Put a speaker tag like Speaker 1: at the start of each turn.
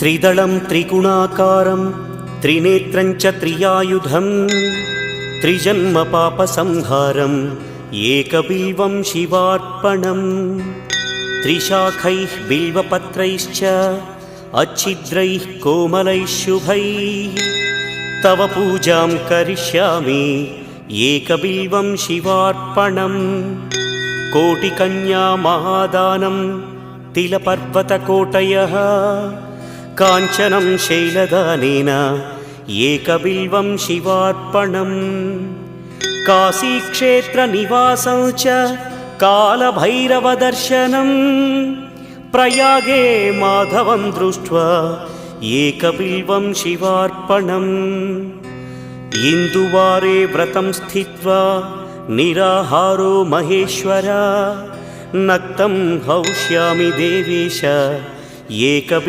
Speaker 1: त्रिदलं त्रिगुणाकारं त्रिनेत्रं च त्रियायुधं त्रिजन्मपापसंहारम् एकबिल्वं शिवार्पणम् त्रिशाखैः बिल्वपत्रैश्च अच्छिद्रैः कोमलैः शुभैः तव पूजां करिष्यामि एकबिल्वं शिवार्पणम् कोटिकन्या महादानं तिलपर्वतकोटयः काञ्चनं शैलदानेन एकबिल्वं शिवार्पणम् काशीक्षेत्रनिवासं च कालभैरवदर्शनं प्रयागे माधवं दृष्ट्वा एकबिल्वं शिवार्पणम् इन्दुवारे व्रतं स्थित्वा निराहारो महेश्वर नक्तं हौष्यामि देवेश एकबिल्वं